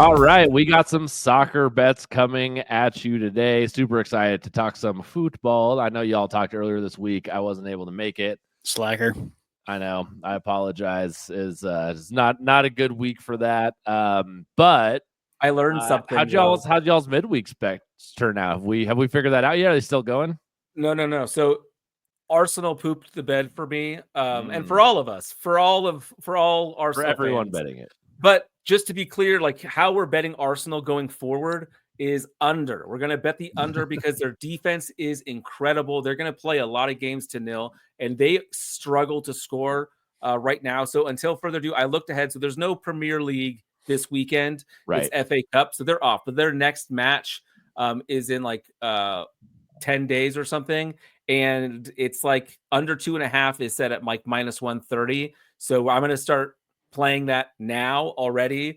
All right, we got some soccer bets coming at you today. Super excited to talk some football. I know y'all talked earlier this week. I wasn't able to make it. Slacker. I know. I apologize. Is not a good week for that. But I learned something. How'd y'all's midweek specs turn out? Have we figured that out yet? Are they still going? No. So Arsenal pooped the bed for me, and for all of us, for all Arsenal, for everyone fans. betting it. But just to be clear, like how we're betting Arsenal going forward is under. We're going to bet the under because their defense is incredible. They're going to play a lot of games to nil, and they struggle to score right now. So until further ado, I looked ahead. So there's no Premier League this weekend. Right. It's FA Cup, so they're off. But their next match is in like 10 days or something. And it's like under 2.5 is set at like minus 130. So I'm going to start playing that now already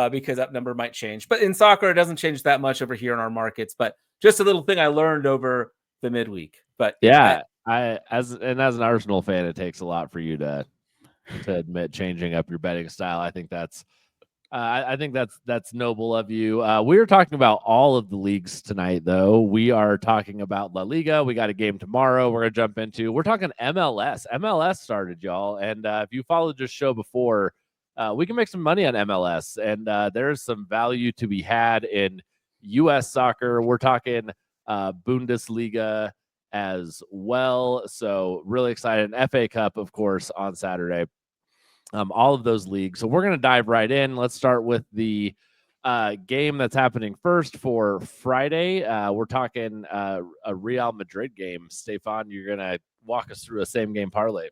because that number might change. But in soccer, it doesn't change that much over here in our markets. But just a little thing I learned over the midweek. But yeah, as an Arsenal fan, it takes a lot for you to admit changing up your betting style. I think that's noble of you. We are talking about all of the leagues tonight, though. We are talking about La Liga. We got a game tomorrow we're going to jump into. We're talking MLS. MLS started, y'all. And if you followed this show before, we can make some money on MLS. And there's some value to be had in U.S. soccer. We're talking Bundesliga as well. So really excited. And FA Cup, of course, on Saturday. All of those leagues. So we're going to dive right in. Let's start with the game that's happening first for Friday. We're talking a Real Madrid game. Stefan, you're going to walk us through a same game parlay.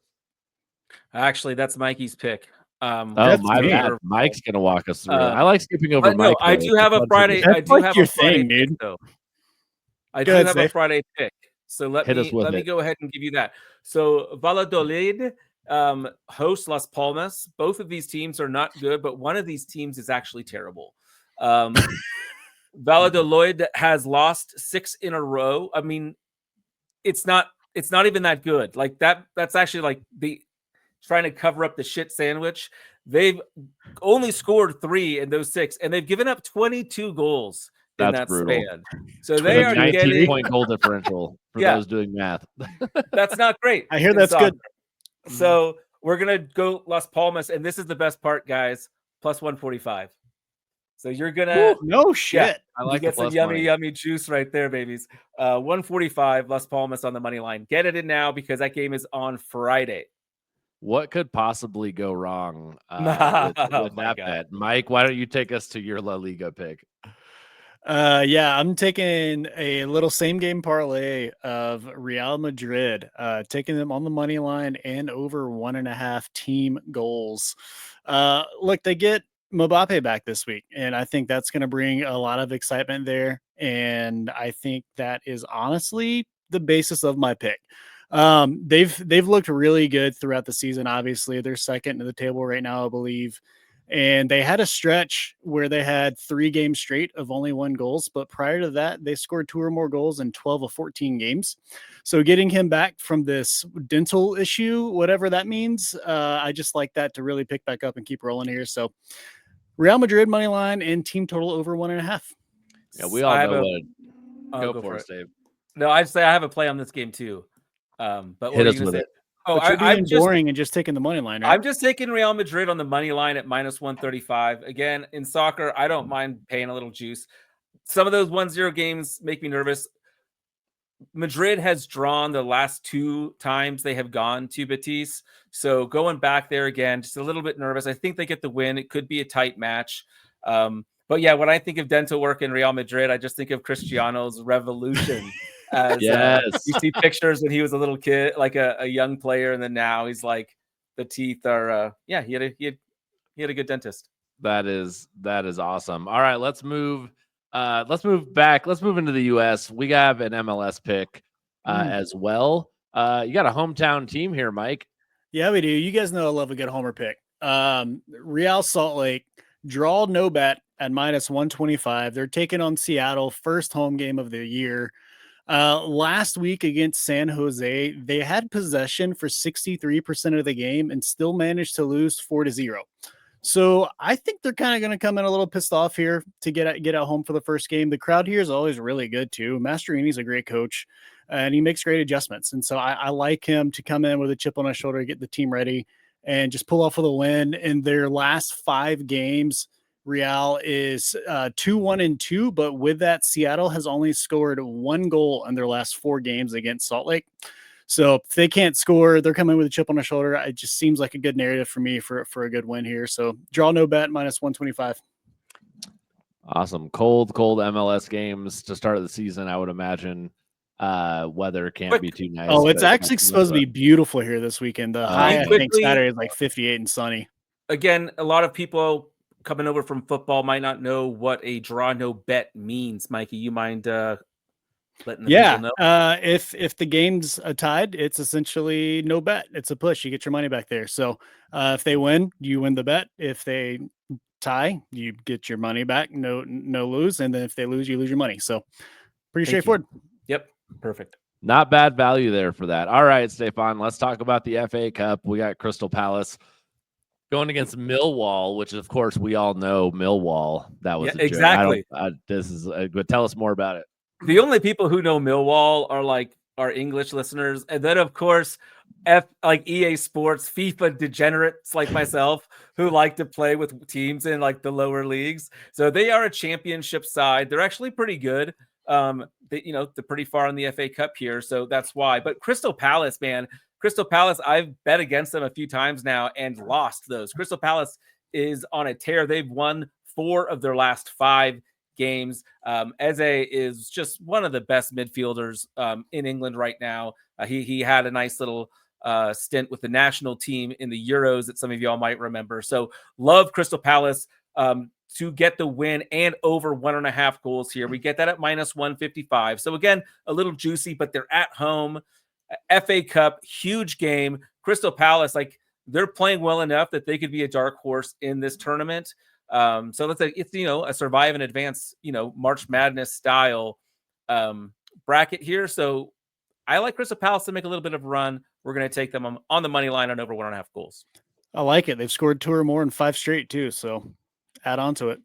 Actually, that's Mikey's pick. My bad. Mike's going to walk us through it. I like skipping over Mike. No, I do have a Friday. I do have a Friday pick, though. I do have a Friday pick. So let me go ahead and give you that. So Valladolid host Las Palmas. Both of these teams are not good, but one of these teams is actually terrible. Valladolid has lost 6 in a row. I mean, it's not even that good. Like that's actually like the trying to cover up the shit sandwich. They've only scored 3 in those 6, and they've given up 22 goals in that span. So they are 19-point goal differential for those doing math. That's not great. I hear that's good. So we're going to go Las Palmas, and this is the best part, guys, plus 145. So you're going to... No shit. Yeah, I like you get some yummy juice right there, babies. 145, Las Palmas on the money line. Get it in now because that game is on Friday. What could possibly go wrong with that bet? Mike, why don't you take us to your La Liga pick? I'm taking a little same game parlay of Real Madrid, taking them on the money line and over 1.5 team goals. Look, they get Mbappe back this week, and I think that's going to bring a lot of excitement there. And I think that is honestly the basis of my pick. They've looked really good throughout the season. Obviously, they're second in the table right now, I believe. And they had a stretch where they had 3 games straight of only 1 goals. But prior to that, they scored 2 or more goals in 12 of 14 games. So getting him back from this dental issue, whatever that means, I just like that to really pick back up and keep rolling here. So Real Madrid money line and team total over 1.5. Yeah, we all know what. Go for it, Dave. No, I'd say I have a play on this game too. But what hit us with it. Oh, I'm boring and just taking the money line, right? I'm just taking Real Madrid on the money line at minus 135. Again, in soccer, I don't mind paying a little juice. Some of those 1-0 games make me nervous. Madrid has drawn the last 2 times they have gone to Betis. So going back there again, just a little bit nervous. I think they get the win. It could be a tight match. But yeah, when I think of dental work in Real Madrid, I just think of Cristiano's revolution. As you see pictures when he was a little kid, like a young player, and then now he's like the teeth are he had a good dentist. That is awesome. All right, let's move back. Let's move into the US. We have an MLS pick as well. You got a hometown team here, Mike. Yeah, we do. You guys know I love a good homer pick. Real Salt Lake, draw no bet at minus 125. They're taking on Seattle, first home game of the year. Last week against San Jose, they had possession for 63% of the game and still managed to lose 4-0. So I think they're kind of going to come in a little pissed off here to get at home for the first game. The crowd here is always really good too. Mastroini's a great coach, and he makes great adjustments. And so I like him to come in with a chip on his shoulder, get the team ready, and just pull off with a win. In their last 5 games, Real is 2-1-2, but with that, Seattle has only scored 1 goal in their last 4 games against Salt Lake. So if they can't score, they're coming with a chip on their shoulder. It just seems like a good narrative for me for a good win here. So draw no bet -125. Awesome. Cold MLS games to start the season, I would imagine. Weather can't be too nice. Oh, it's actually supposed to be beautiful here this weekend. The high, I think, Saturday is like 58 and sunny. Again, a lot of people coming over from football might not know what a draw no bet means. Mikey, you mind letting the people know? If the game's tied, it's essentially no bet. It's a push. You get your money back there. So if they win, you win the bet. If they tie, you get your money back. No lose. And then if they lose, you lose your money. So pretty straightforward. Yep. Perfect. Not bad value there for that. All right, Stefan, let's talk about the FA Cup. We got Crystal Palace going against Millwall, which of course we all know Millwall. That was exactly. This is but tell us more about it. The only people who know Millwall are like our English listeners, and then of course like EA Sports, FIFA degenerates like myself who like to play with teams in like the lower leagues. So they are a championship side. They're actually pretty good. They're pretty far in the FA Cup here, so that's why. But Crystal Palace, man, I've bet against them a few times now and lost those. Crystal Palace is on a tear. They've won 4 of their last 5 games. Eze is just one of the best midfielders in England right now. He had a nice little stint with the national team in the Euros that some of y'all might remember. So love Crystal Palace to get the win and over 1.5 goals here. We get that at -155. So again, a little juicy, but they're at home. FA Cup, huge game. Crystal Palace, like they're playing well enough that they could be a dark horse in this tournament. So let's say it's a survive and advance, March Madness style bracket here. So I like Crystal Palace to make a little bit of a run. We're going to take them on the money line on over 1.5 goals. I like it. They've scored 2 or more in 5 straight too. So add on to it.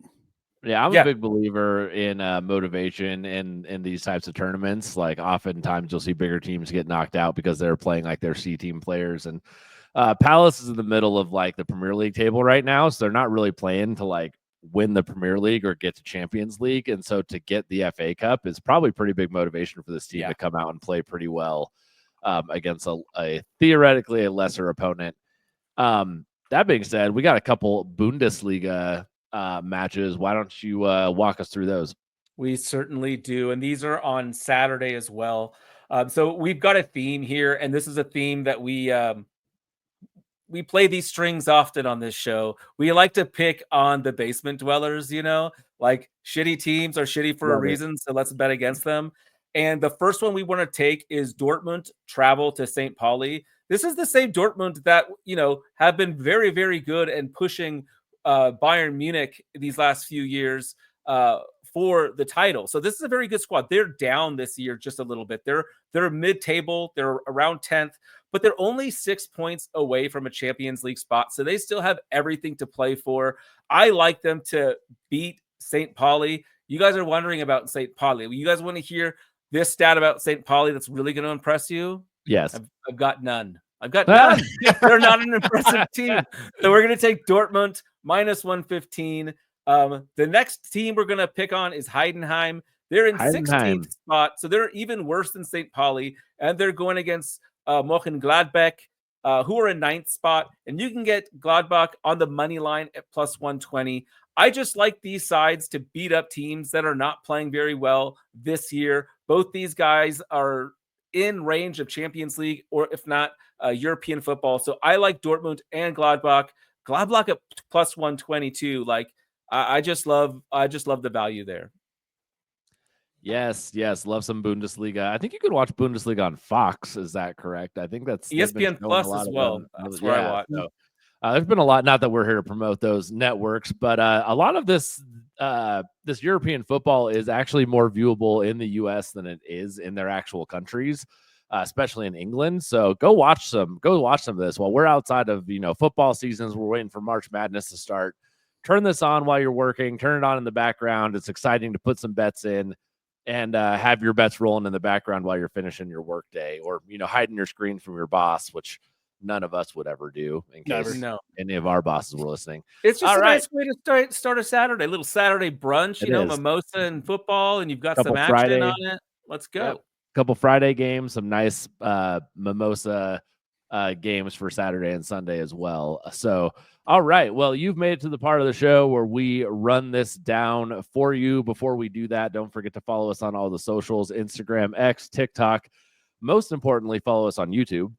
Yeah, I'm a big believer in motivation in these types of tournaments. Like oftentimes you'll see bigger teams get knocked out because they're playing like their C team players. And Palace is in the middle of like the Premier League table right now. So they're not really playing to like win the Premier League or get to Champions League. And so to get the FA Cup is probably pretty big motivation for this team to come out and play pretty well against a theoretically a lesser opponent. That being said, we got a couple Bundesliga matches. Why don't you walk us through those? We certainly do. And these are on Saturday as well. So we've got a theme here, and this is a theme that we play these strings often on this show. We like to pick on the basement dwellers, like shitty teams are shitty for a reason. So let's bet against them. And the first one we want to take is Dortmund travel to St. Pauli. This is the same Dortmund that, have been very, very good and pushing Bayern Munich these last few years for the title. So this is a very good squad. They're down this year just a little bit. They're mid-table. They're around 10th, but they're only 6 points away from a Champions League spot. So they still have everything to play for. I like them to beat St. Pauli. You guys are wondering about St. Pauli. You guys want to hear this stat about St. Pauli that's really going to impress you? Yes. I've got none. They're not an impressive team. So we're going to take Dortmund -115. The next team we're going to pick on is Heidenheim. They're in 16th spot, so they're even worse than St. Pauli, and they're going against Gladbach, who are in 9th spot, and you can get Gladbach on the money line at +120. I just like these sides to beat up teams that are not playing very well this year. Both these guys are in range of Champions League, or if not, European football. So I like Dortmund and Gladbach. Gladbach at +122. Like I just love the value there. Yes, love some Bundesliga. I think you could watch Bundesliga on Fox. Is that correct? I think that's ESPN Plus as well. That's where I watch. So, there's been a lot. Not that we're here to promote those networks, but a lot of this European football is actually more viewable in the U.S. than it is in their actual countries. especially in England. So go watch some of this while we're outside of, football seasons. We're waiting for March Madness to start. Turn this on while you're working, turn it on in the background. It's exciting to put some bets in and have your bets rolling in the background while you're finishing your work day, or, hiding your screen from your boss, which none of us would ever do in case any of our bosses were listening. It's just nice way to start a Saturday, little Saturday brunch, mimosa and football, and you've got some action on it. Let's go. Yep. Couple Friday games, some nice mimosa games for Saturday and Sunday as well. So, all right. Well, you've made it to the part of the show where we run this down for you. Before we do that, don't forget to follow us on all the socials, Instagram, X, TikTok. Most importantly, follow us on YouTube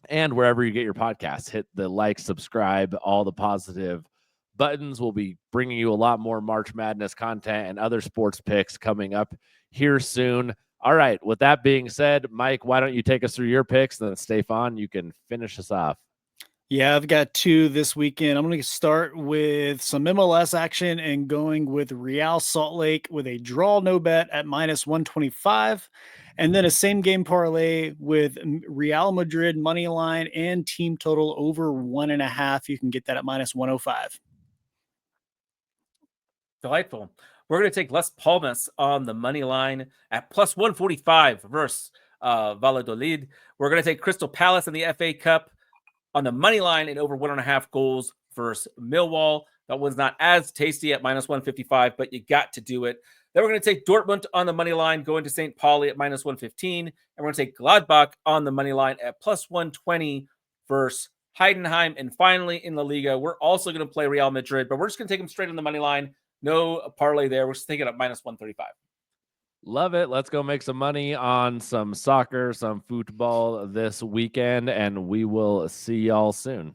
and wherever you get your podcasts. Hit the like, subscribe, all the positive buttons. We'll be bringing you a lot more March Madness content and other sports picks coming up here soon. All right. With that being said, Mike, why don't you take us through your picks? And then Stefan, you can finish us off. Yeah, I've got 2 this weekend. I'm going to start with some MLS action and going with Real Salt Lake with a draw no bet at -125. And then a same game parlay with Real Madrid money line and team total over 1.5. You can get that at -105. Delightful. We're going to take Las Palmas on the money line at +145 versus Valladolid. We're going to take Crystal Palace in the FA Cup on the money line and over 1.5 goals versus Millwall. That one's not as tasty at -155, but you got to do it. Then we're going to take Dortmund on the money line, going to St. Pauli at -115. And we're going to take Gladbach on the money line at +120 versus Heidenheim. And finally, in La Liga, we're also going to play Real Madrid, but we're just going to take them straight on the money line. No parlay there. We're just taking it at -135. Love it. Let's go make some money on some soccer, some football this weekend, and we will see y'all soon.